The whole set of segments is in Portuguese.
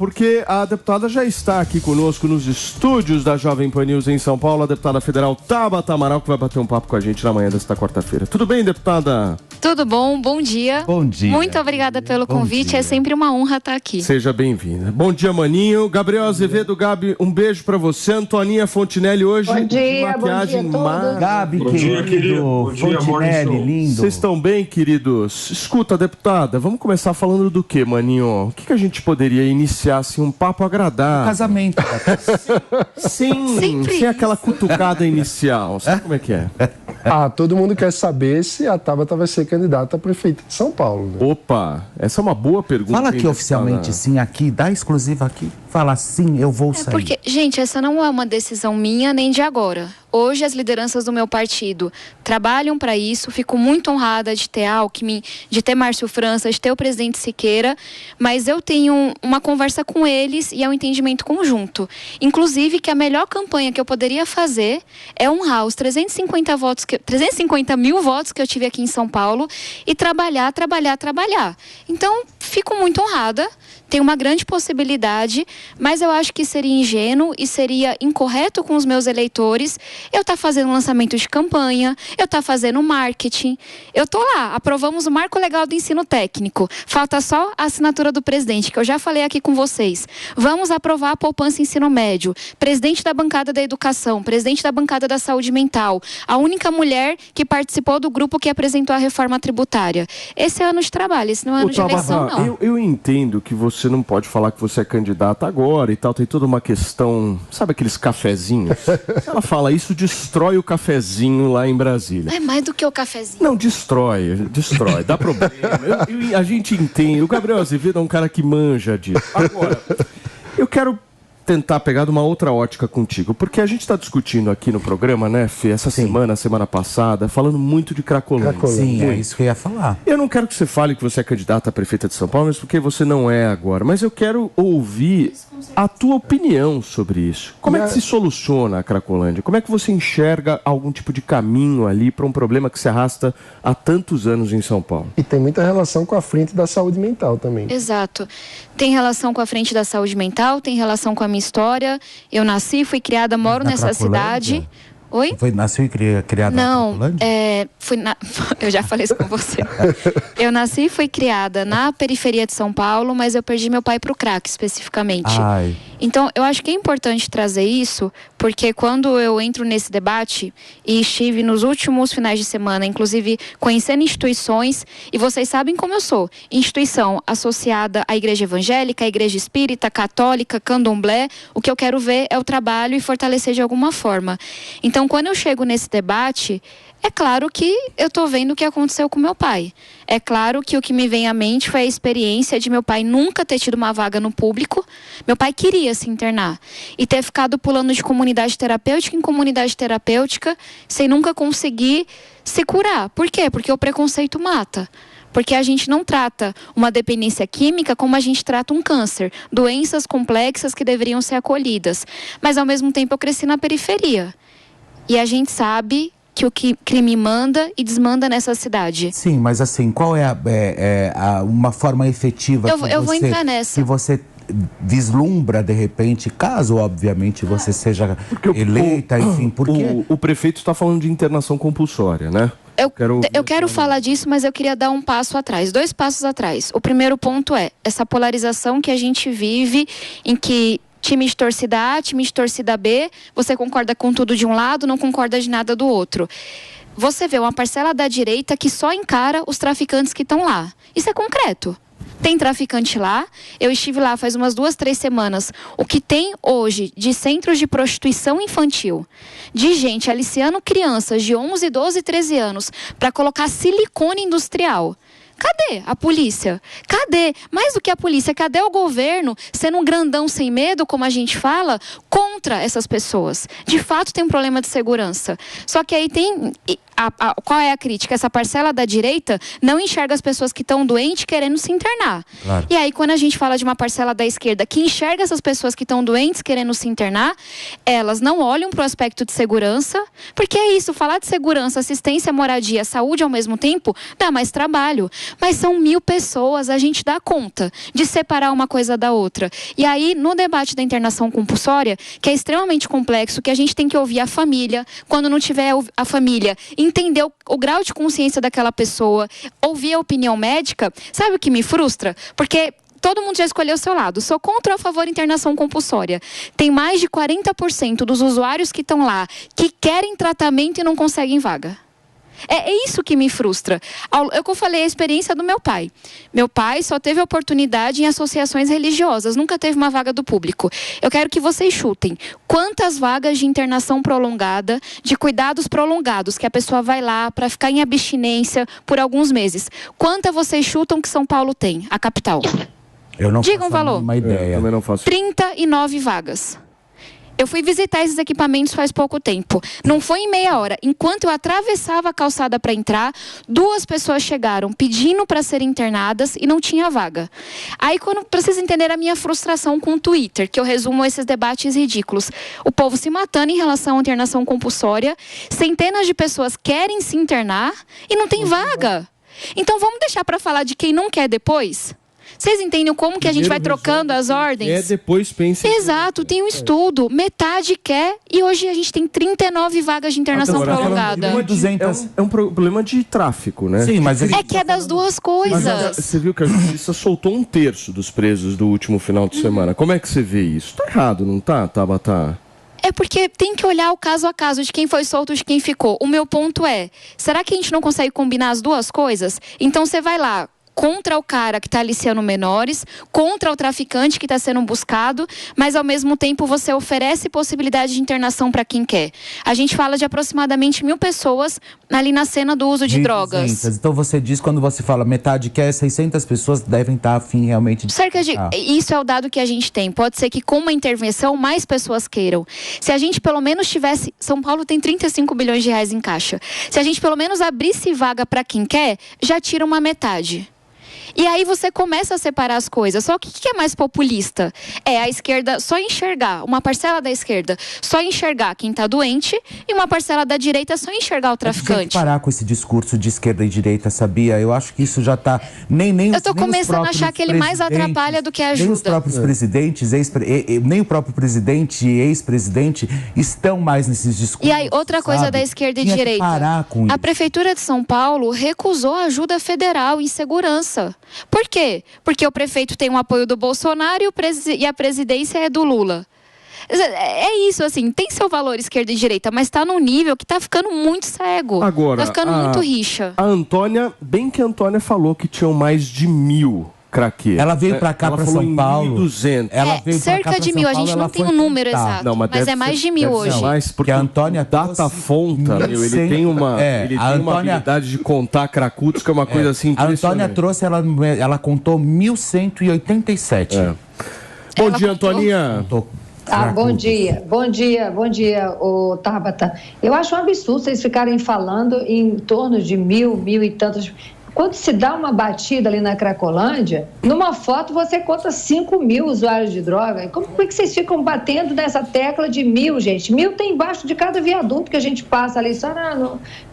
Porque a deputada já está aqui conosco nos estúdios da Jovem Pan News em São Paulo, a deputada federal Tabata Amaral, que vai bater um papo com a gente na manhã desta quarta-feira. Tudo bem, deputada? Tudo bom, bom dia. Bom dia. Muito obrigada pelo convite, é sempre uma honra estar aqui. Seja bem-vinda. Bom dia, maninho. Gabriel Azevedo, Gabi, um beijo pra você. Antoninha Fontinelli hoje bom dia, de maquiagem mágica. Gabi, bom dia, querido. Bom dia, Fontinelli, lindo. Vocês estão bem, queridos? Escuta, deputada, vamos começar falando do quê, maninho? O que a gente poderia iniciar, assim, um papo agradável? Casamento. Sem aquela cutucada inicial. Sabe como é que é? Todo mundo quer saber se a Tabata vai ser candidata a prefeita de São Paulo. Né? Opa, essa é uma boa pergunta. Fala aqui oficialmente sim, aqui, dá exclusiva aqui. Fala sim, eu vou sair. Porque, gente, essa não é uma decisão minha nem de agora. Hoje as lideranças do meu partido trabalham para isso. Fico muito honrada de ter Alckmin, de ter Márcio França, de ter o presidente Siqueira, mas eu tenho uma conversa com eles e é um entendimento conjunto. Inclusive que a melhor campanha que eu poderia fazer é honrar os 350 mil votos que eu tive aqui em São Paulo e trabalhar. Então, fico muito honrada. Tem uma grande possibilidade, mas eu acho que seria ingênuo e seria incorreto com os meus eleitores eu estar fazendo lançamento de campanha, eu estar fazendo marketing. Eu estou lá, aprovamos o Marco Legal do Ensino Técnico. Falta só a assinatura do presidente, que eu já falei aqui com vocês. Vamos aprovar a poupança ensino médio. Presidente da bancada da educação, presidente da bancada da saúde mental. A única mulher que participou do grupo que apresentou a reforma tributária. Esse é ano de trabalho, esse não é ano de eleição, não. Eu entendo que você não pode falar que você é candidata agora e tal, tem toda uma questão, sabe aqueles cafezinhos? Se ela fala isso, destrói o cafezinho lá em Brasília. É mais do que o cafezinho. Não, destrói, dá problema. A gente entende, o Gabriel Azevedo é um cara que manja disso. Agora, eu quero tentar pegar de uma outra ótica contigo, porque a gente está discutindo aqui no programa, né, Fê, essa semana passada, falando muito de Cracolândia. Sim, é isso que eu ia falar. Eu não quero que você fale que você é candidata a prefeita de São Paulo, mas porque você não é agora. Mas eu quero ouvir a tua opinião sobre isso. Como é que se soluciona a Cracolândia? Como é que você enxerga algum tipo de caminho ali para um problema que se arrasta há tantos anos em São Paulo? E tem muita relação com a frente da saúde mental também. Exato. Tem relação com a frente da saúde mental, tem relação com a minha história. Eu nasci, fui criada, moro nessa cidade. Oi? Nasceu e criada na Cracolândia? Eu já falei isso com você. Eu nasci e fui criada na periferia de São Paulo, mas eu perdi meu pai pro crack, especificamente. Ai. Então, eu acho que é importante trazer isso, porque quando eu entro nesse debate, e estive nos últimos finais de semana, inclusive conhecendo instituições, e vocês sabem como eu sou, instituição associada à igreja evangélica, à igreja espírita, católica, candomblé, o que eu quero ver é o trabalho e fortalecer de alguma forma. Então, quando eu chego nesse debate, é claro que eu estou vendo o que aconteceu com meu pai. É claro que o que me vem à mente foi a experiência de meu pai nunca ter tido uma vaga no público. Meu pai queria se internar e ter ficado pulando de comunidade terapêutica em comunidade terapêutica sem nunca conseguir se curar. Por quê? Porque o preconceito mata. Porque a gente não trata uma dependência química como a gente trata um câncer. Doenças complexas que deveriam ser acolhidas. Mas, ao mesmo tempo, eu cresci na periferia. E a gente sabe que o crime manda e desmanda nessa cidade. Sim, mas assim, qual é uma forma efetiva eu vou entrar nessa. Que você vislumbra, de repente, caso, obviamente, você seja eleita, enfim, porque... O prefeito está falando de internação compulsória, né? Eu quero falar disso, mas eu queria dar um passo atrás, 2 passos atrás. O primeiro ponto é essa polarização que a gente vive, em que time de torcida A, time de torcida B, você concorda com tudo de um lado, não concorda de nada do outro. Você vê uma parcela da direita que só encara os traficantes que estão lá. Isso é concreto. Tem traficante lá, eu estive lá faz umas 2, 3 semanas. O que tem hoje de centros de prostituição infantil, de gente aliciando crianças de 11, 12, 13 anos para colocar silicone industrial. Cadê a polícia? Cadê? Mais do que a polícia, cadê o governo sendo um grandão sem medo, como a gente fala, contra contra essas pessoas. De fato tem um problema de segurança. Só que aí tem... qual é a crítica? Essa parcela da direita não enxerga as pessoas que estão doentes querendo se internar. Claro. E aí, quando a gente fala de uma parcela da esquerda que enxerga essas pessoas que estão doentes querendo se internar, elas não olham para o aspecto de segurança, porque é isso, falar de segurança, assistência, moradia, saúde ao mesmo tempo, dá mais trabalho. Mas são 1.000 pessoas, a gente dá conta de separar uma coisa da outra. E aí, no debate da internação compulsória, que é extremamente complexo, que a gente tem que ouvir a família, quando não tiver a família, entender o grau de consciência daquela pessoa, ouvir a opinião médica, sabe o que me frustra? Porque todo mundo já escolheu o seu lado. Sou contra ou a favor da internação compulsória. Tem mais de 40% dos usuários que estão lá que querem tratamento e não conseguem vaga. É isso que me frustra. Eu falei a experiência do meu pai. Meu pai só teve oportunidade em associações religiosas, nunca teve uma vaga do público. Eu quero que vocês chutem. Quantas vagas de internação prolongada, de cuidados prolongados, que a pessoa vai lá para ficar em abstinência por alguns meses? Quantas vocês chutam que São Paulo tem, a capital? Eu não Diga um valor. Uma ideia. Também não faço. 39 vagas. Eu fui visitar esses equipamentos faz pouco tempo. Não foi em meia hora. Enquanto eu atravessava a calçada para entrar, 2 pessoas chegaram pedindo para serem internadas e não tinha vaga. Aí, quando precisa entender a minha frustração com o Twitter, que eu resumo esses debates ridículos. O povo se matando em relação à internação compulsória, centenas de pessoas querem se internar e não tem vaga. Então, vamos deixar para falar de quem não quer depois? Vocês entendem como que a gente vai trocando as ordens? Depois pensa. Exato, tem um estudo, metade quer e hoje a gente tem 39 vagas de internação prolongada. É um problema de tráfico, né? Sim, mas é que é das duas coisas. Mas você viu que a justiça soltou 1/3 dos presos do último final de semana. Como é que você vê isso? Tá errado, não tá, Tabata? É porque tem que olhar o caso a caso de quem foi solto, de quem ficou. O meu ponto é, será que a gente não consegue combinar as duas coisas? Então você vai lá contra o cara que está aliciando menores, contra o traficante que está sendo buscado, mas ao mesmo tempo você oferece possibilidade de internação para quem quer. A gente fala de aproximadamente 1.000 pessoas ali na cena do uso de drogas. Então você diz, quando você fala metade quer, 600 pessoas devem estar a fim realmente de... Cerca de... Isso é o dado que a gente tem. Pode ser que com uma intervenção mais pessoas queiram. Se a gente pelo menos tivesse... São Paulo tem 35 bilhões de reais em caixa. Se a gente pelo menos abrisse vaga para quem quer, já tira uma metade. E aí você começa a separar as coisas. Só que o que é mais populista? É a esquerda só enxergar, uma parcela da esquerda só enxergar quem está doente e uma parcela da direita só enxergar o traficante. Tem que parar com esse discurso de esquerda e direita, sabia? Eu acho que isso já está... Eu estou começando a achar que ele mais atrapalha do que ajuda. Nem os próprios presidentes, nem o próprio presidente e ex-presidente estão mais nesses discursos. E aí, outra coisa da esquerda e direita. Parar com isso. A Prefeitura de São Paulo recusou ajuda federal em segurança. Por quê? Porque o prefeito tem o apoio do Bolsonaro e a presidência é do Lula. É isso, assim, tem seu valor esquerda e direita, mas está num nível que está ficando muito cego. Agora, está ficando muito rixa. A Antônia, bem que a Antônia falou que tinham mais de 1.000 craqueiros. Ela veio para cá, para São Paulo. 1.200. Ela veio cerca de 1.000, a gente não tem um número exato, não, mas é mais de 1.000 hoje. Mais porque a Antônia Datafonta, ele tem uma habilidade de contar cracudos, que é uma coisa assim. A Antônia trouxe, ela contou 1.187. Bom dia, Antoninha. Bom dia, ô Tabata. Eu acho um absurdo vocês ficarem falando em torno de 1.000 e tantos. Quando se dá uma batida ali na Cracolândia, numa foto você conta 5.000 usuários de droga. Como é que vocês ficam batendo nessa tecla de 1.000, gente? 1.000 tem embaixo de cada viaduto que a gente passa ali só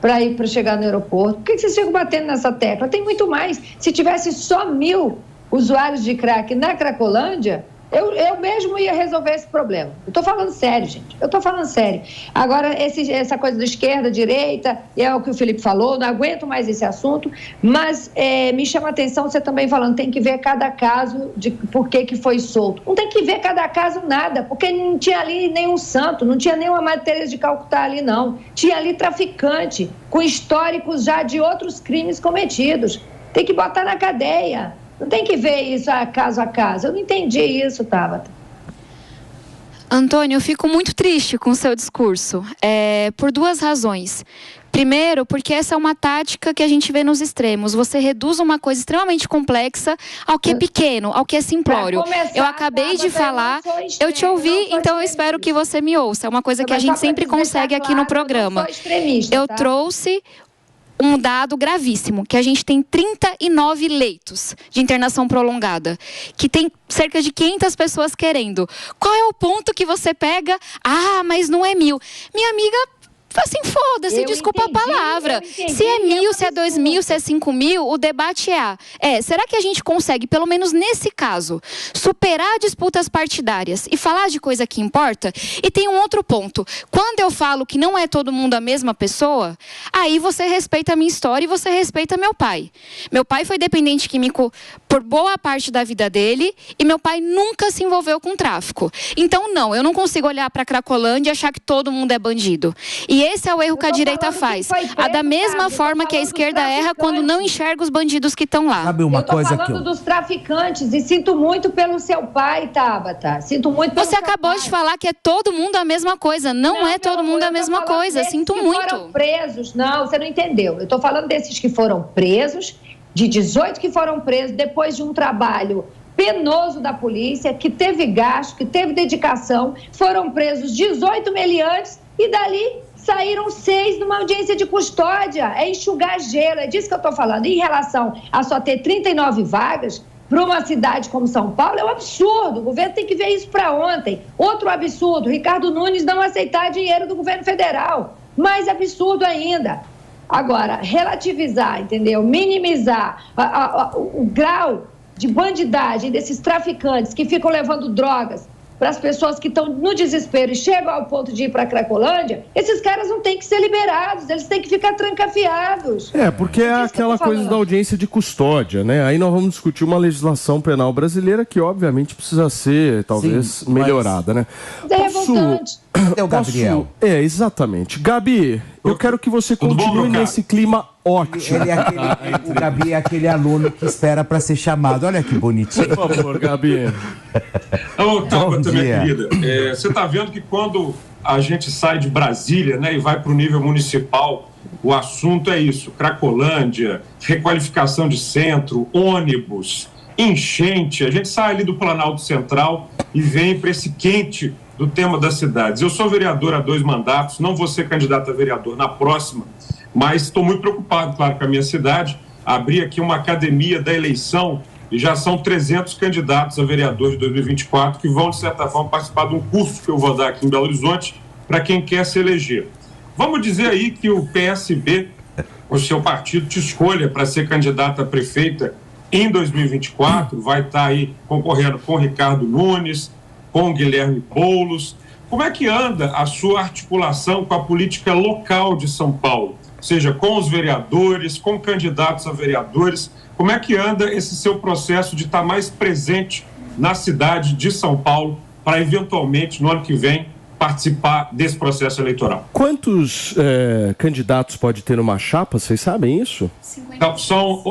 para ir para chegar no aeroporto. Por que vocês ficam batendo nessa tecla? Tem muito mais. Se tivesse só 1.000 usuários de crack na Cracolândia, eu mesmo ia resolver esse problema. Eu estou falando sério, gente. Eu estou falando sério. Agora, essa coisa da esquerda, direita, é o que o Felipe falou, não aguento mais esse assunto, mas me chama a atenção você também falando, tem que ver cada caso de por que foi solto. Não tem que ver cada caso nada, porque não tinha ali nenhum santo, não tinha nenhuma Madre Teresa de Calcutá ali, não. Tinha ali traficante, com históricos já de outros crimes cometidos. Tem que botar na cadeia. Não tem que ver isso caso a caso. Eu não entendi isso, Tabata. Antônio, eu fico muito triste com o seu discurso, por duas razões. Primeiro, porque essa é uma tática que a gente vê nos extremos. Você reduz uma coisa extremamente complexa ao que é pequeno, ao que é simplório. Eu acabei de falar, eu te ouvi, então eu espero que você me ouça. É uma coisa que a gente sempre consegue aqui no programa. Eu trouxe um dado gravíssimo, que a gente tem 39 leitos de internação prolongada, que tem cerca de 500 pessoas querendo. Qual é o ponto que você pega? Ah, mas não é 1.000. Minha amiga, assim, foda-se, desculpa a palavra. Se é 1.000, se é 2.000, se é 5.000, o debate será que a gente consegue, pelo menos nesse caso, superar disputas partidárias e falar de coisa que importa? E tem um outro ponto. Quando eu falo que não é todo mundo a mesma pessoa, aí você respeita a minha história e você respeita meu pai. Meu pai foi dependente químico por boa parte da vida dele e meu pai nunca se envolveu com tráfico. Então, não, eu não consigo olhar para Cracolândia e achar que todo mundo é bandido. E esse é o erro que a direita faz. Da mesma forma que a esquerda erra quando não enxerga os bandidos que estão lá. Sabe uma coisa que eu tô falando dos traficantes e sinto muito pelo seu pai, Tabata. Sinto muito pelo Você acabou de falar que é todo mundo a mesma coisa. Não é todo mundo a mesma coisa. Sinto muito. Foram presos. Não, você não entendeu. Eu tô falando desses que foram presos, de 18 que foram presos depois de um trabalho penoso da polícia, que teve gasto, que teve dedicação. Foram presos 18 meliantes e dali saíram 6 numa audiência de custódia. É enxugar gelo, é disso que eu estou falando. Em relação a só ter 39 vagas para uma cidade como São Paulo, é um absurdo. O governo tem que ver isso para ontem. Outro absurdo, Ricardo Nunes não aceitar dinheiro do governo federal. Mais absurdo ainda. Agora, relativizar, entendeu? Minimizar o grau de bandidagem desses traficantes que ficam levando drogas para as pessoas que estão no desespero e chegam ao ponto de ir para a Cracolândia, esses caras não têm que ser liberados, eles têm que ficar trancafiados. Porque é aquela coisa da audiência de custódia, né? Aí nós vamos discutir uma legislação penal brasileira que, obviamente, precisa ser, talvez, melhorada, né? É revoltante. É o Gabriel. Exatamente. Gabi, eu quero que você continue nesse clima ótimo. O Gabi é aquele aluno que espera para ser chamado. Olha que bonitinho. Por favor, Gabi. Tabata, minha querida, você está vendo que quando a gente sai de Brasília, né, e vai para o nível municipal, o assunto é isso: Cracolândia, requalificação de centro, ônibus, enchente. A gente sai ali do Planalto Central e vem para esse quente do tema das cidades. Eu sou vereador há 2 mandatos, não vou ser candidato a vereador na próxima, mas estou muito preocupado, claro, com a minha cidade. Abri aqui uma academia da eleição e já são 300 candidatos a vereador de 2024 que vão, de certa forma, participar de um curso que eu vou dar aqui em Belo Horizonte para quem quer se eleger. Vamos dizer aí que o PSB, o seu partido, te escolha para ser candidata a prefeita em 2024, vai estar aí concorrendo com Ricardo Nunes, com Guilherme Boulos. Como é que anda a sua articulação com a política local de São Paulo? Seja com os vereadores, com candidatos a vereadores. Como é que anda esse seu processo de estar mais presente na cidade de São Paulo para, eventualmente, no ano que vem, participar desse processo eleitoral? Quantos candidatos pode ter numa chapa? Vocês sabem isso? Então,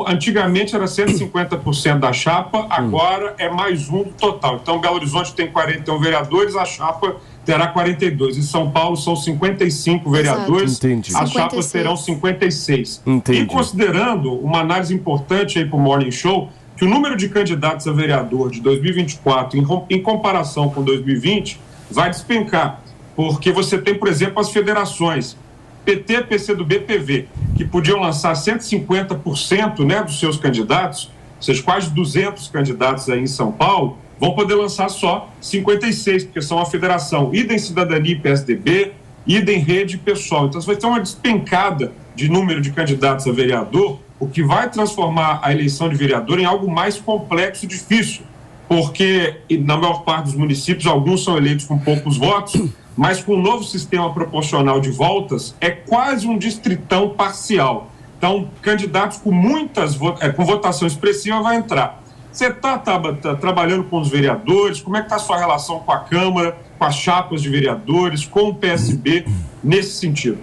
antigamente era 150% da chapa, agora é mais um total. Então, Belo Horizonte tem 41 vereadores, a chapa terá 42. Em São Paulo são 55 vereadores, as chapas terão 56. Entendi. E considerando uma análise importante aí para o Morning Show, que o número de candidatos a vereador de 2024, em comparação com 2020, vai despencar, porque você tem, por exemplo, as federações PT, PCdoB, PV, que podiam lançar 150%, né, dos seus candidatos, ou seja, quase 200 candidatos aí em São Paulo, vão poder lançar só 56, porque são a federação Idem Cidadania e PSDB, Idem Rede e Pessoal. Então, você vai ter uma despencada de número de candidatos a vereador, o que vai transformar a eleição de vereador em algo mais complexo e difícil, porque na maior parte dos municípios, alguns são eleitos com poucos votos, mas com o novo sistema proporcional de voltas, é quase um distritão parcial. Então, candidatos com com votação expressiva vai entrar. Você está trabalhando com os vereadores? Como é que está a sua relação com a Câmara, com as chapas de vereadores, com o PSB, nesse sentido?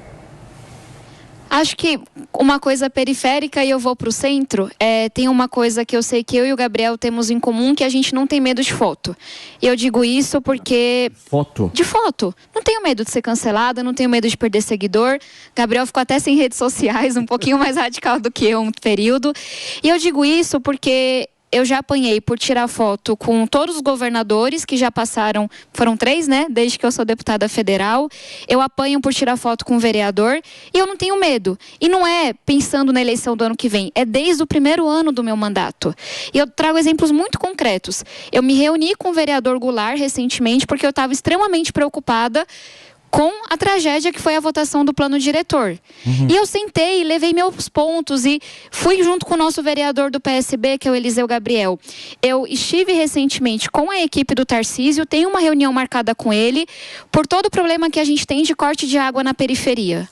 Acho que uma coisa periférica, e eu vou para o centro, tem uma coisa que eu sei que eu e o Gabriel temos em comum, que a gente não tem medo de foto. E eu digo isso porque... Foto? De foto. Não tenho medo de ser cancelada, não tenho medo de perder seguidor. Gabriel ficou até sem redes sociais, um pouquinho mais radical do que eu um período. E eu digo isso porque... eu já apanhei por tirar foto com todos os governadores que já passaram, foram 3, né? Desde que eu sou deputada federal. Eu apanho por tirar foto com o vereador e eu não tenho medo. E não é pensando na eleição do ano que vem, é desde o primeiro ano do meu mandato. E eu trago exemplos muito concretos. Eu me reuni com o vereador Goulart recentemente porque eu estava extremamente preocupada com a tragédia que foi a votação do plano diretor. E eu sentei, levei meus pontos e fui junto com o nosso vereador do PSB, que é o Eliseu Gabriel. Eu estive recentemente com a equipe do Tarcísio, tenho uma reunião marcada com ele, por todo o problema que a gente tem de corte de água na periferia.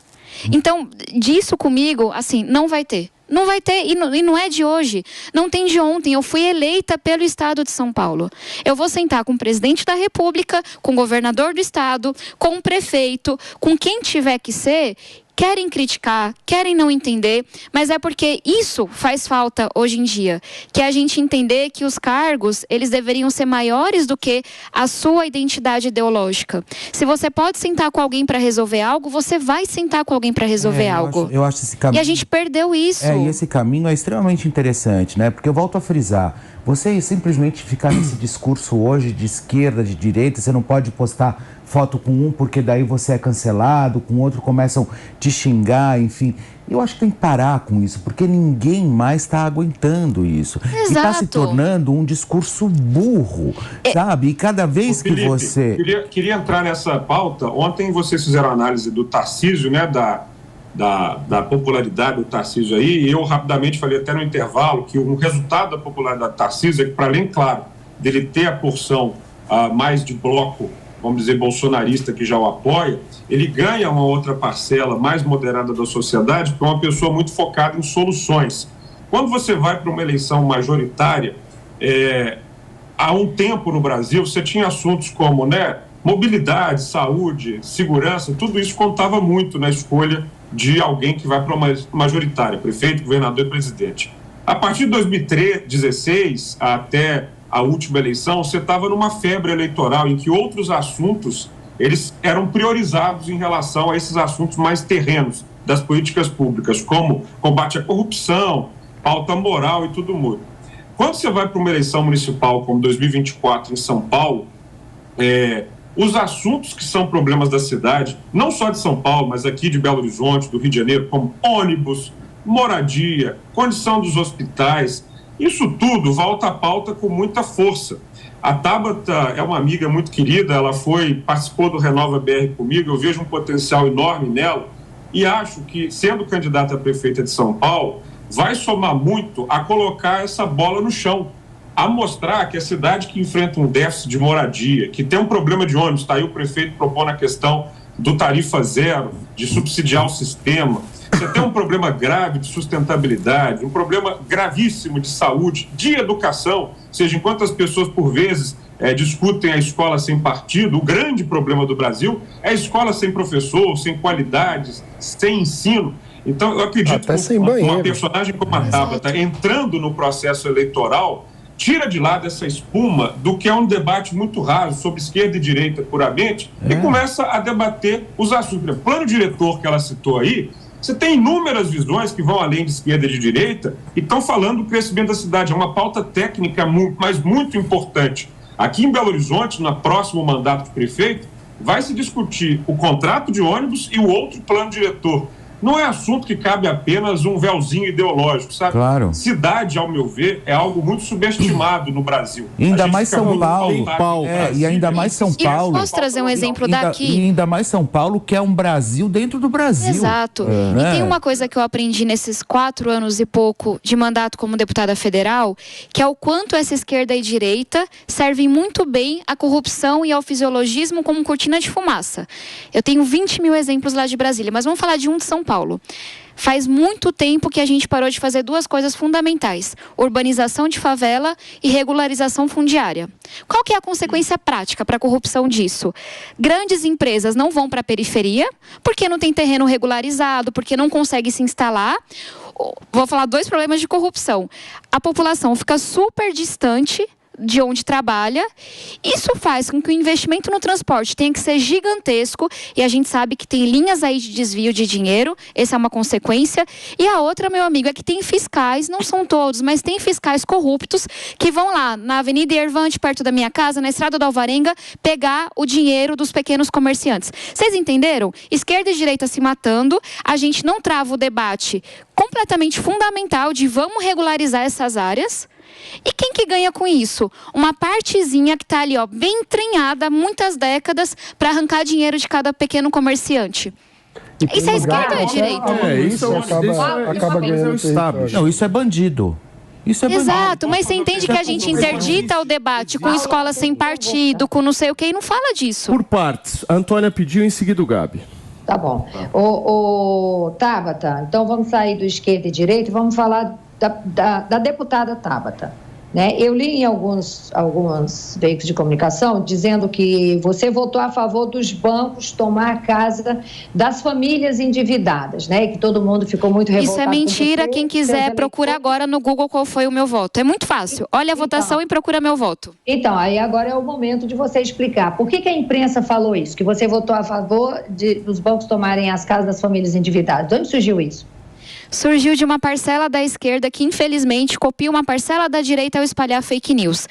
Então, disso comigo, assim, não vai ter. Não vai ter, e não é de hoje, não tem de ontem. Eu fui eleita pelo Estado de São Paulo. Eu vou sentar com o presidente da República, com o governador do Estado, com o prefeito, com quem tiver que ser. Querem criticar, querem não entender, mas é porque isso faz falta hoje em dia. Que é a gente entender que os cargos, eles deveriam ser maiores do que a sua identidade ideológica. Se você pode sentar com alguém para resolver algo, você vai sentar com alguém para resolver algo. Eu acho esse caminho... E a gente perdeu isso. E esse caminho é extremamente interessante, né? Porque eu volto a frisar, você simplesmente ficar nesse discurso hoje de esquerda, de direita, você não pode postar foto com um porque daí você é cancelado, com outro começam a te xingar, enfim. Eu acho que tem que parar com isso, porque ninguém mais está aguentando isso. Exato. E está se tornando um discurso burro, sabe? E cada vez que Felipe, você... Queria entrar nessa pauta. Ontem vocês fizeram a análise do Tarcísio, né? Da popularidade do Tarcísio aí, e eu rapidamente falei até no intervalo que o resultado da popularidade do Tarcísio é que, para além, claro, dele ter a porção mais de bloco, vamos dizer, bolsonarista que já o apoia, ele ganha uma outra parcela mais moderada da sociedade, porque é uma pessoa muito focada em soluções. Quando você vai para uma eleição majoritária, há um tempo no Brasil, você tinha assuntos como, né, mobilidade, saúde, segurança, tudo isso contava muito na escolha de alguém que vai para uma majoritária, prefeito, governador e presidente. A partir de 2016 até a última eleição, você estava numa febre eleitoral em que outros assuntos, eles eram priorizados em relação a esses assuntos mais terrenos das políticas públicas, como combate à corrupção, pauta moral e tudo mais. Quando você vai para uma eleição municipal como 2024 em São Paulo, os assuntos que são problemas da cidade, não só de São Paulo, mas aqui de Belo Horizonte, do Rio de Janeiro, como ônibus, moradia, condição dos hospitais, isso tudo volta à pauta com muita força. A Tabata é uma amiga muito querida, ela participou do Renova BR comigo, eu vejo um potencial enorme nela e acho que, sendo candidata a prefeita de São Paulo, vai somar muito a colocar essa bola no chão, a mostrar que a cidade que enfrenta um déficit de moradia, que tem um problema de ônibus, está aí o prefeito propondo a questão do tarifa zero, de subsidiar o sistema, você tem um problema grave de sustentabilidade, um problema gravíssimo de saúde, de educação, ou seja, enquanto as pessoas por vezes discutem a escola sem partido, o grande problema do Brasil é a escola sem professor, sem qualidades, sem ensino. Então eu acredito que uma personagem como a Tabata entrando no processo eleitoral tira de lado essa espuma do que é um debate muito raso sobre esquerda e direita puramente e começa a debater os assuntos. O plano diretor que ela citou aí, você tem inúmeras visões que vão além de esquerda e de direita e estão falando do crescimento da cidade. É uma pauta técnica, mas muito importante. Aqui em Belo Horizonte, no próximo mandato de prefeito, vai se discutir o contrato de ônibus e o outro plano diretor. Não é assunto que cabe apenas um véuzinho ideológico, sabe? Claro. Cidade, ao meu ver, é algo muito subestimado no Brasil. Ainda mais São Paulo. E ainda mais São Paulo. Posso trazer um exemplo daqui? E ainda mais São Paulo, que é um Brasil dentro do Brasil. Exato. E tem uma coisa que eu aprendi nesses 4 anos e pouco de mandato como deputada federal, que é o quanto essa esquerda e direita servem muito bem à corrupção e ao fisiologismo como cortina de fumaça. Eu tenho 20 mil exemplos lá de Brasília, mas vamos falar de um de São Paulo. Paulo. Faz muito tempo que a gente parou de fazer duas coisas fundamentais: urbanização de favela e regularização fundiária. Qual que é a consequência prática para a corrupção disso? Grandes empresas não vão para a periferia porque não tem terreno regularizado, porque não consegue se instalar. Vou falar 2 problemas de corrupção. A população fica super distante de onde trabalha. Isso faz com que o investimento no transporte tenha que ser gigantesco, e a gente sabe que tem linhas aí de desvio de dinheiro. Essa é uma consequência. E a outra, meu amigo, é que tem fiscais, não são todos, mas tem fiscais corruptos que vão lá na Avenida Yervante, perto da minha casa, na Estrada do Alvarenga, pegar o dinheiro dos pequenos comerciantes. Vocês entenderam? Esquerda e direita se matando, a gente não trava o debate completamente fundamental de vamos regularizar essas áreas. E quem que ganha com isso? Uma partezinha que está ali, ó, bem entranhada há muitas décadas para arrancar dinheiro de cada pequeno comerciante. Isso é esquerda ou é direita? Isso acaba ganhando território. Não, isso é bandido. Isso é bandido. Exato, mas você entende que a gente interdita o debate com escola sem partido, com não sei o que, e não fala disso. Por partes. A Antônia pediu, em seguida o Gabi. Tá bom. Tabata, então vamos sair do esquerda e direita e vamos falar da deputada Tabata. Né? Eu li em alguns veículos de comunicação dizendo que você votou a favor dos bancos tomar a casa das famílias endividadas, né? Que todo mundo ficou muito revoltado. Isso é mentira. Quem quiser, procura agora no Google qual foi o meu voto. É muito fácil. Olha a votação e procura meu voto. Então, aí agora é o momento de você explicar. Por que a imprensa falou isso? Que você votou a favor dos bancos tomarem as casas das famílias endividadas. De onde surgiu isso? Surgiu de uma parcela da esquerda que, infelizmente, copia uma parcela da direita ao espalhar fake news.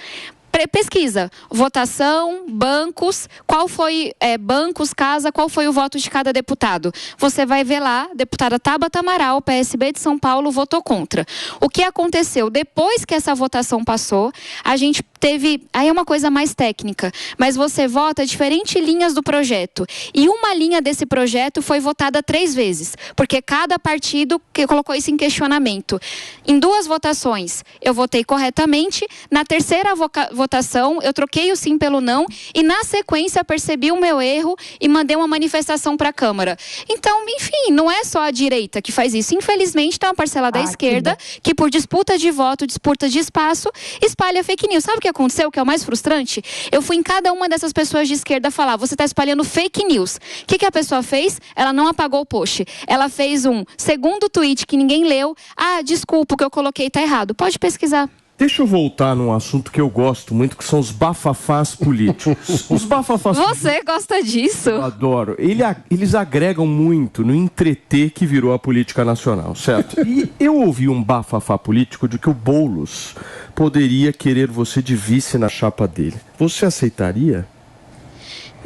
Pesquisa, votação, bancos, qual foi, bancos, casa, qual foi o voto de cada deputado. Você vai ver lá, deputada Tabata Amaral, PSB de São Paulo, votou contra. O que aconteceu? Depois que essa votação passou, a gente teve, aí é uma coisa mais técnica, mas você vota diferentes linhas do projeto. E uma linha desse projeto foi votada 3 vezes, porque cada partido que colocou isso em questionamento. Em 2 votações, eu votei corretamente, na terceira votação, eu troquei o sim pelo não, e na sequência percebi o meu erro e mandei uma manifestação para a Câmara. Então, enfim, não é só a direita que faz isso. Infelizmente, tem uma parcela da esquerda que, por disputa de voto, disputa de espaço, espalha fake news. Sabe o que aconteceu, que é o mais frustrante? Eu fui em cada uma dessas pessoas de esquerda falar: você está espalhando fake news. O que a pessoa fez? Ela não apagou o post. Ela fez um segundo tweet que ninguém leu. Ah, desculpa, o que eu coloquei está errado. Pode pesquisar. Deixa eu voltar num assunto que eu gosto muito, que são os bafafás políticos. Os bafafás Você gosta disso? Eu adoro. Eles agregam muito no entreter que virou a política nacional, certo? E eu ouvi um bafafá político de que o Boulos poderia querer você de vice na chapa dele. Você aceitaria?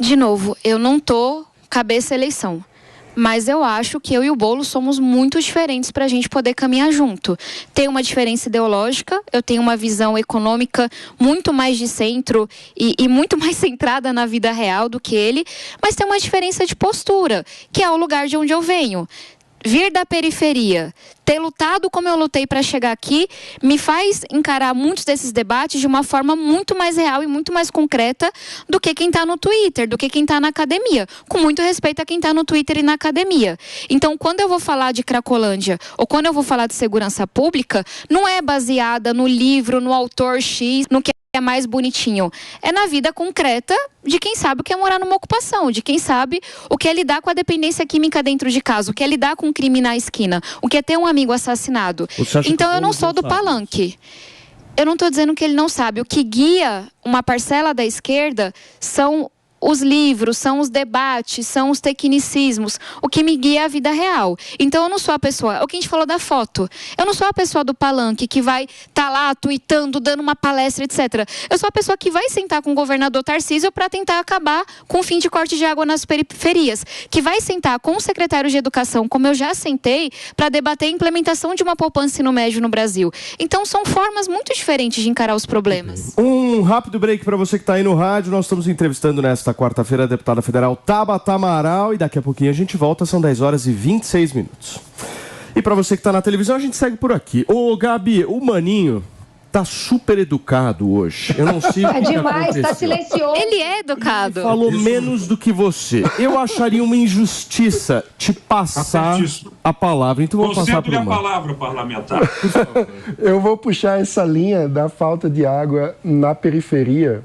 De novo, eu não tô cabeça eleição. Mas eu acho que eu e o Boulos somos muito diferentes para a gente poder caminhar junto. Tem uma diferença ideológica, eu tenho uma visão econômica muito mais de centro e muito mais centrada na vida real do que ele, mas tem uma diferença de postura, que é o lugar de onde eu venho. Vir da periferia, ter lutado como eu lutei para chegar aqui, me faz encarar muitos desses debates de uma forma muito mais real e muito mais concreta do que quem está no Twitter, do que quem está na academia. Com muito respeito a quem está no Twitter e na academia. Então, quando eu vou falar de Cracolândia, ou quando eu vou falar de segurança pública, não é baseada no livro, no autor X, no que é mais bonitinho. É na vida concreta de quem sabe o que é morar numa ocupação, de quem sabe o que é lidar com a dependência química dentro de casa, o que é lidar com um crime na esquina, o que é ter um amigo assassinado. Então eu não sou do palanque. Eu não estou dizendo que ele não sabe. O que guia uma parcela da esquerda são os livros, são os debates, são os tecnicismos. O que me guia é a vida real. Então eu não sou a pessoa, o que a gente falou da foto, eu não sou a pessoa do palanque que vai estar lá tweetando, dando uma palestra, etc. Eu sou a pessoa que vai sentar com o governador Tarcísio para tentar acabar com o fim de corte de água nas periferias, que vai sentar com o secretário de Educação, como eu já sentei, para debater a implementação de uma poupança ensino médio no Brasil. Então são formas muito diferentes de encarar os problemas. Um rápido break para você que está aí no rádio. Nós estamos entrevistando nesta quarta-feira a deputada federal Tabata Amaral, e daqui a pouquinho a gente volta, são 10h26. E para você que está na televisão, a gente segue por aqui. Ô Gabi, o Maninho tá super educado hoje. Eu não sei o que demais, aconteceu. tá silencioso. Ele é educado. Ele falou menos do que você. Eu acharia uma injustiça te passar a palavra. Então vou passar para a palavra parlamentar. Eu vou puxar essa linha da falta de água na periferia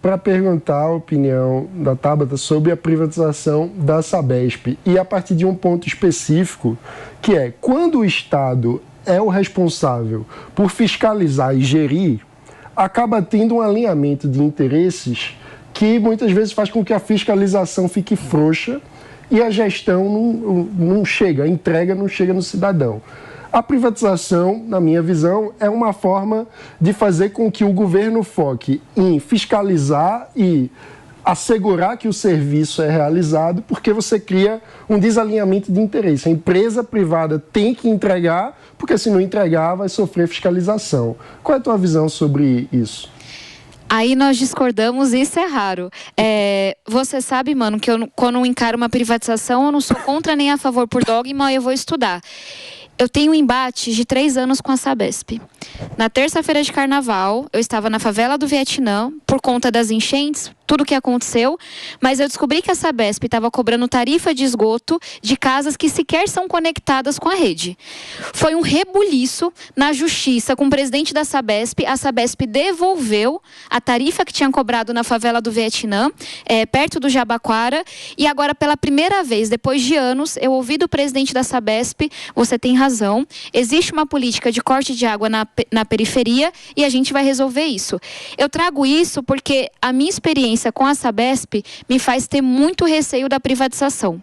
para perguntar a opinião da Tabata sobre a privatização da Sabesp. E a partir de um ponto específico, que é quando o Estado é o responsável por fiscalizar e gerir, acaba tendo um alinhamento de interesses que muitas vezes faz com que a fiscalização fique frouxa e a gestão não chega, a entrega não chega no cidadão. A privatização, na minha visão, é uma forma de fazer com que o governo foque em fiscalizar e assegurar que o serviço é realizado, porque você cria um desalinhamento de interesse. A empresa privada tem que entregar, porque se não entregar, vai sofrer fiscalização. Qual é a tua visão sobre isso? Aí nós discordamos e isso é raro. Você sabe, mano, que quando eu encaro uma privatização, eu não sou contra nem a favor por dogma, eu vou estudar. Eu tenho um embate de 3 anos com a Sabesp. Na terça-feira de carnaval, eu estava na favela do Vietnã, por conta das enchentes, tudo o que aconteceu, mas eu descobri que a Sabesp estava cobrando tarifa de esgoto de casas que sequer são conectadas com a rede. Foi um rebuliço na justiça com o presidente da Sabesp. A Sabesp devolveu a tarifa que tinha cobrado na favela do Vietnã, perto do Jabaquara, e agora, pela primeira vez, depois de anos, eu ouvi do presidente da Sabesp: você tem razão, existe uma política de corte de água na periferia e a gente vai resolver isso. Eu trago isso porque a minha experiência com a Sabesp me faz ter muito receio da privatização.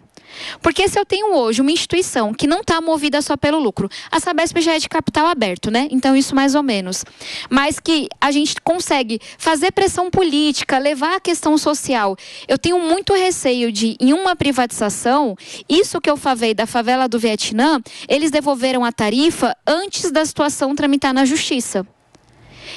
Porque se eu tenho hoje uma instituição que não está movida só pelo lucro, a Sabesp já é de capital aberto, né? Então isso mais ou menos. Mas que a gente consegue fazer pressão política, levar a questão social. Eu tenho muito receio de, em uma privatização, isso que eu falei da favela do Vietnã, eles devolveram a tarifa antes da situação tramitar na justiça.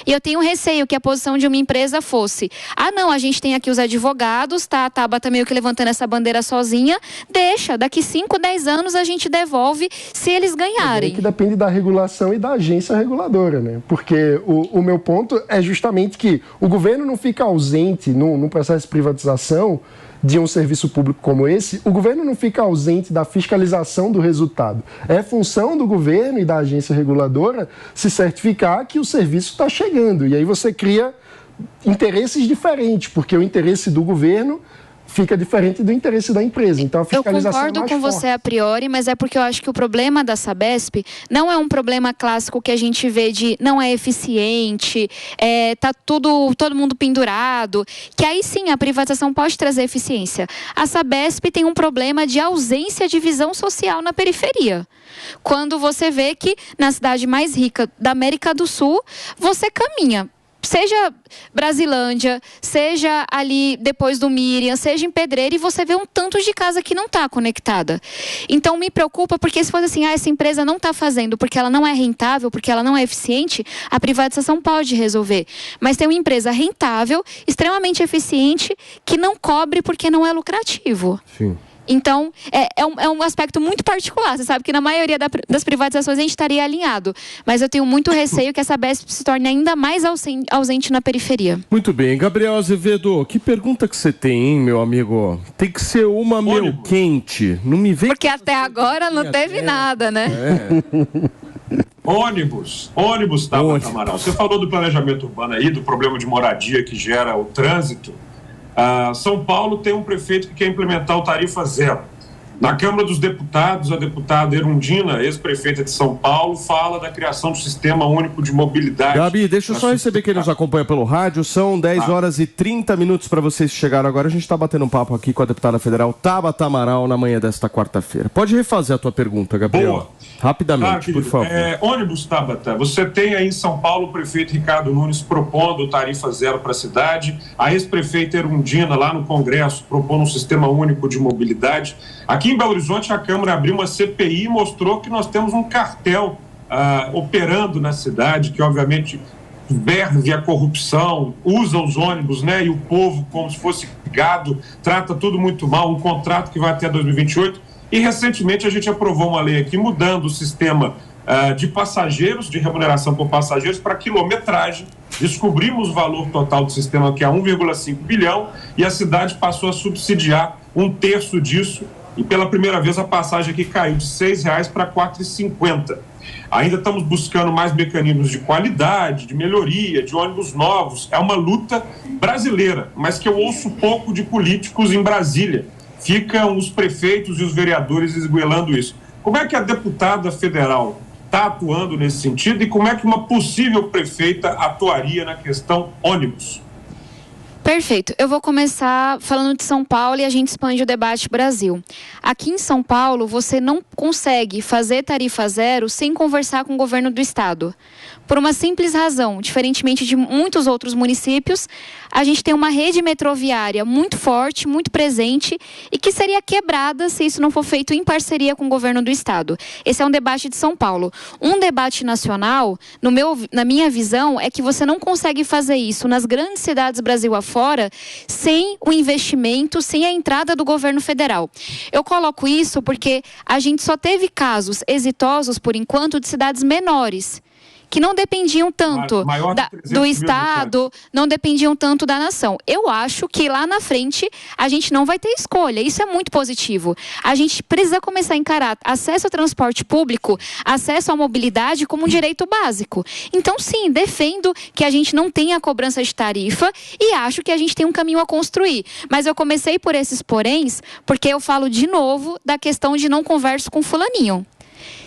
E eu tenho receio que a posição de uma empresa fosse: não, a gente tem aqui os advogados, tá? A Tabata meio que levantando essa bandeira sozinha, deixa, daqui 5, 10 anos a gente devolve se eles ganharem. Que depende da regulação e da agência reguladora, né? Porque o meu ponto é justamente que o governo não fica ausente no processo de privatização de um serviço público como esse, o governo não fica ausente da fiscalização do resultado. É função do governo e da agência reguladora se certificar que o serviço está chegando. E aí você cria interesses diferentes, porque o interesse do governo fica diferente do interesse da empresa. Então a fiscalização é mais forte. Eu concordo com você a priori, mas é porque eu acho que o problema da Sabesp não é um problema clássico que a gente vê de não é eficiente, tá todo mundo pendurado, que aí sim a privatização pode trazer eficiência. A Sabesp tem um problema de ausência de visão social na periferia. Quando você vê que na cidade mais rica da América do Sul, você caminha, seja Brasilândia, seja ali depois do Miriam, seja em Pedreira, e você vê um tanto de casa que não está conectada. Então me preocupa, porque se fosse assim, essa empresa não está fazendo porque ela não é rentável, porque ela não é eficiente, a privatização pode resolver. Mas tem uma empresa rentável, extremamente eficiente, que não cobre porque não é lucrativo. Sim. Então, é um aspecto muito particular. Você sabe que na maioria das privatizações a gente estaria alinhado. Mas eu tenho muito receio que essa Sabesp se torne ainda mais ausente na periferia. Muito bem. Gabriel Azevedo, que pergunta que você tem, hein, meu amigo? Tem que ser uma meio quente. Não me vem... Porque até agora não teve nada, né? Ônibus, Tabata Amaral. Você falou do planejamento urbano aí, do problema de moradia que gera o trânsito. São Paulo tem um prefeito que quer implementar o tarifa zero. Na Câmara dos Deputados, a deputada Erundina, ex-prefeita de São Paulo, fala da criação do Sistema Único de Mobilidade. Gabi, deixa eu só receber quem nos acompanha pelo rádio. São 10 horas e 30 minutos para vocês que chegaram agora. A gente está batendo um papo aqui com a deputada federal Tabata Amaral na manhã desta quarta-feira. Pode refazer a tua pergunta, Gabriel. Boa. Rapidamente, por favor. Ônibus, Tabata. Você tem aí em São Paulo o prefeito Ricardo Nunes propondo tarifa zero para a cidade. A ex-prefeita Erundina, lá no Congresso, propondo um Sistema Único de Mobilidade. Aqui em Belo Horizonte, a Câmara abriu uma CPI e mostrou que nós temos um cartel operando na cidade, que obviamente verve a corrupção, usa os ônibus, né, e o povo como se fosse gado, trata tudo muito mal, um contrato que vai até 2028. E recentemente a gente aprovou uma lei aqui mudando o sistema de passageiros, de remuneração por passageiros para quilometragem. Descobrimos o valor total do sistema, que é 1,5 bilhão, e a cidade passou a subsidiar 1/3 disso, e pela primeira vez a passagem aqui caiu de R$ 6,00 para R$ 4,50. Ainda estamos buscando mais mecanismos de qualidade, de melhoria, de ônibus novos. É uma luta brasileira, mas que eu ouço pouco de políticos em Brasília. Ficam os prefeitos e os vereadores esgoelando isso. Como é que a deputada federal está atuando nesse sentido e como é que uma possível prefeita atuaria na questão ônibus? Perfeito. Eu vou começar falando de São Paulo e a gente expande o debate Brasil. Aqui em São Paulo, você não consegue fazer tarifa zero sem conversar com o governo do estado. Por uma simples razão, diferentemente de muitos outros municípios, a gente tem uma rede metroviária muito forte, muito presente e que seria quebrada se isso não for feito em parceria com o governo do estado. Esse é um debate de São Paulo. Um debate nacional, na minha visão, é que você não consegue fazer isso nas grandes cidades Brasil afora sem o investimento, sem a entrada do governo federal. Eu coloco isso porque a gente só teve casos exitosos, por enquanto, de cidades menores, que não dependiam tanto do Estado, não dependiam tanto da nação. Eu acho que lá na frente a gente não vai ter escolha. Isso é muito positivo. A gente precisa começar a encarar acesso ao transporte público, acesso à mobilidade como um direito básico. Então, sim, defendo que a gente não tenha a cobrança de tarifa e acho que a gente tem um caminho a construir. Mas eu comecei por esses poréns porque eu falo de novo da questão de não converso com fulaninho.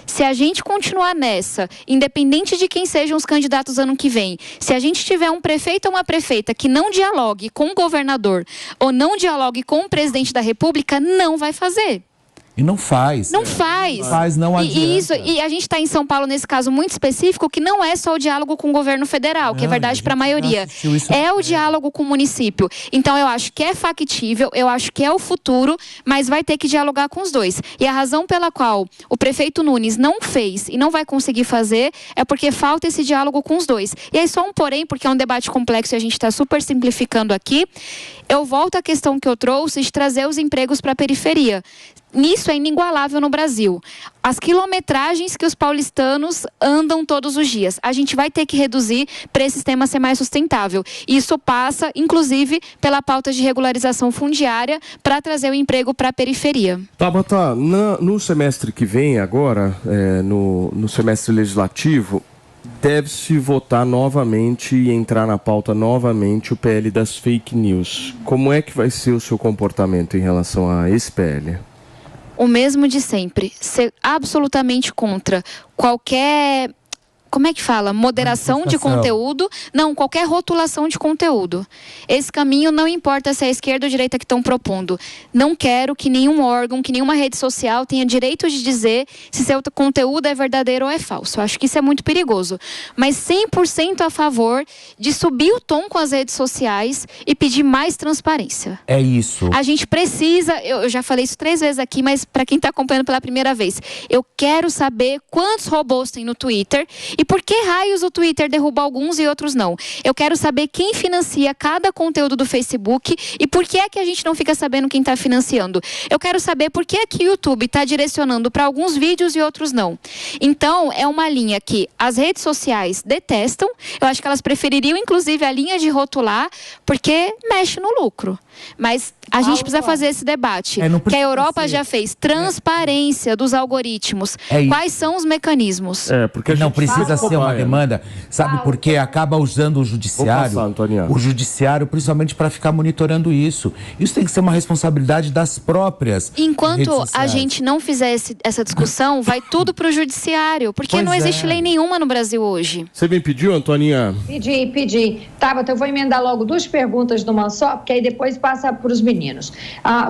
Se a gente continuar nessa, independente de quem sejam os candidatos ano que vem, se a gente tiver um prefeito ou uma prefeita que não dialogue com o governador ou não dialogue com o presidente da República, não vai fazer. E não faz. Não faz. Faz, não adianta. E a gente está em São Paulo nesse caso muito específico, que não é só o diálogo com o governo federal, que é verdade para a maioria. É o diálogo com o município. Então eu acho que é factível, eu acho que é o futuro, mas vai ter que dialogar com os dois. E a razão pela qual o prefeito Nunes não fez e não vai conseguir fazer é porque falta esse diálogo com os dois. E aí só um porém, porque é um debate complexo e a gente está super simplificando aqui, eu volto à questão que eu trouxe de trazer os empregos para a periferia. Nisso é inigualável no Brasil. As quilometragens que os paulistanos andam todos os dias. A gente vai ter que reduzir para esse sistema ser mais sustentável. Isso passa, inclusive, pela pauta de regularização fundiária para trazer o emprego para a periferia. Tabata, no semestre que vem agora, no semestre legislativo, deve-se votar novamente e entrar na pauta novamente o PL das fake news. Como é que vai ser o seu comportamento em relação a esse PL? O mesmo de sempre, ser absolutamente contra qualquer, como é que fala? Moderação de conteúdo, não, qualquer rotulação de conteúdo. Esse caminho não importa se é a esquerda ou a direita que estão propondo. Não quero que nenhum órgão, que nenhuma rede social tenha direito de dizer se seu conteúdo é verdadeiro ou é falso. Eu acho que isso é muito perigoso. Mas 100% a favor de subir o tom com as redes sociais e pedir mais transparência. É isso. A gente precisa, eu já falei isso 3 vezes aqui, mas para quem está acompanhando pela primeira vez, eu quero saber quantos robôs tem no Twitter e por que raios o Twitter derruba alguns e outros não. Eu quero saber quem financia cada conteúdo do Facebook e por que é que a gente não fica sabendo quem está financiando. Eu quero saber por que é que o YouTube está direcionando para alguns vídeos e outros não. Então, é uma linha que as redes sociais detestam. Eu acho que elas prefeririam, inclusive, a linha de rotular, porque mexe no lucro. Mas a gente precisa fazer esse debate. Que a Europa já fez. Transparência dos algoritmos. Quais são os mecanismos? Porque não precisa ser uma demanda. Sabe por quê? Acaba usando o judiciário. O judiciário, principalmente para ficar monitorando isso. Isso tem que ser uma responsabilidade das próprias. Enquanto a gente não fizer essa discussão, vai tudo para o judiciário. Porque não existe lei nenhuma no Brasil hoje. Você me pediu, Antoninha? Pedi. Tabata, eu vou emendar logo 2 perguntas numa só, porque aí depois passa para os meninos.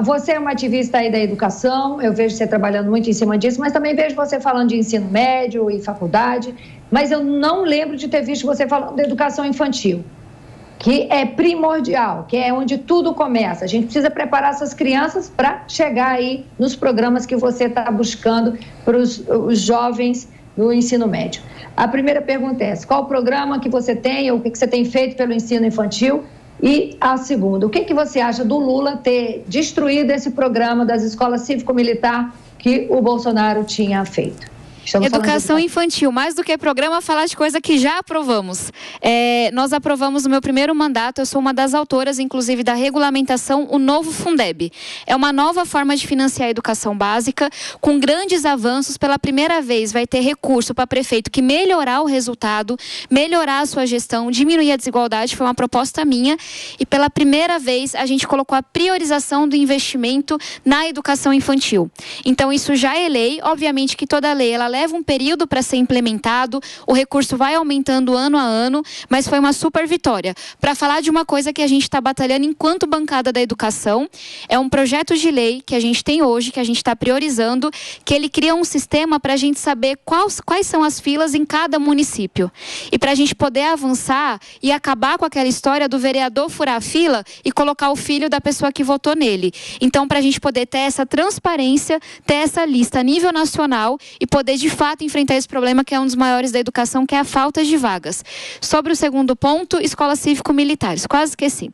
Você é uma ativista aí da educação, eu vejo você trabalhando muito em cima disso, mas também vejo você falando de ensino médio e faculdade, mas eu não lembro de ter visto você falando da educação infantil, que é primordial, que é onde tudo começa. A gente precisa preparar essas crianças para chegar aí nos programas que você está buscando para os jovens do ensino médio. A primeira pergunta é essa: qual o programa que você tem, ou o que você tem feito pelo ensino infantil? E a segunda, o que você acha do Lula ter destruído esse programa das escolas cívico-militar que o Bolsonaro tinha feito? Educação infantil, mais do que programa, falar de coisa que já aprovamos. Nós aprovamos no meu primeiro mandato, eu sou uma das autoras, inclusive, da regulamentação, o novo Fundeb. É uma nova forma de financiar a educação básica, com grandes avanços. Pela primeira vez vai ter recurso para prefeito que melhorar o resultado, melhorar a sua gestão, diminuir a desigualdade, foi uma proposta minha. E pela primeira vez a gente colocou a priorização do investimento na educação infantil. Então isso já é lei, obviamente que toda lei ela leva um período para ser implementado, o recurso vai aumentando ano a ano, mas foi uma super vitória. Para falar de uma coisa que a gente está batalhando enquanto bancada da educação, é um projeto de lei que a gente tem hoje, que a gente está priorizando, que ele cria um sistema para a gente saber quais são as filas em cada município. E para a gente poder avançar e acabar com aquela história do vereador furar a fila e colocar o filho da pessoa que votou nele. Então, para a gente poder ter essa transparência, ter essa lista a nível nacional e poder de fato enfrentar esse problema que é um dos maiores da educação, que é a falta de vagas. Sobre o segundo ponto, escolas cívico-militares. Quase esqueci.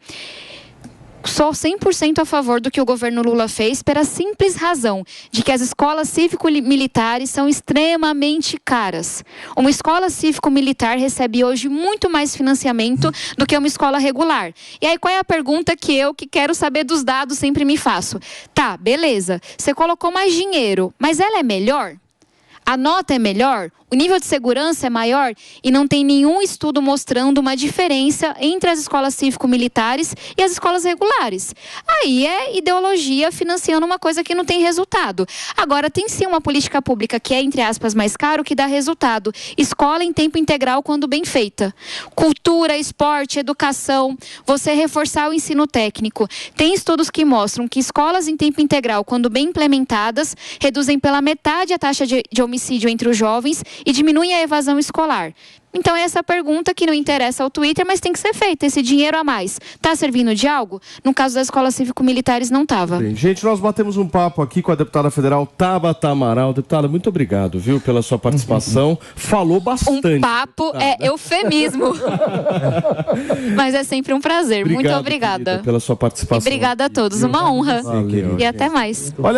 Sou 100% a favor do que o governo Lula fez, pela simples razão de que as escolas cívico-militares são extremamente caras. Uma escola cívico-militar recebe hoje muito mais financiamento do que uma escola regular. E aí qual é a pergunta que eu, que quero saber dos dados, sempre me faço? Tá, beleza, você colocou mais dinheiro, mas ela é melhor? A nota é melhor? O nível de segurança é maior? E não tem nenhum estudo mostrando uma diferença entre as escolas cívico-militares e as escolas regulares. Aí é ideologia financiando uma coisa que não tem resultado. Agora, tem sim uma política pública que é, entre aspas, mais caro, que dá resultado. Escola em tempo integral quando bem feita. Cultura, esporte, educação, você reforçar o ensino técnico. Tem estudos que mostram que escolas em tempo integral, quando bem implementadas, reduzem pela metade a taxa de homicídio entre os jovens e diminuem a evasão escolar. Então é essa pergunta que não interessa ao Twitter, mas tem que ser feita. Esse dinheiro a mais está servindo de algo? No caso das escolas cívico-militares não estava. Gente, nós batemos um papo aqui com a deputada federal Tabata Amaral. Deputada, muito obrigado, viu, pela sua participação. Falou bastante. Um papo é eufemismo. Mas é sempre um prazer. Obrigado, muito obrigada pela sua participação. E obrigada a todos. Uma honra. Valeu, e até mais. Olha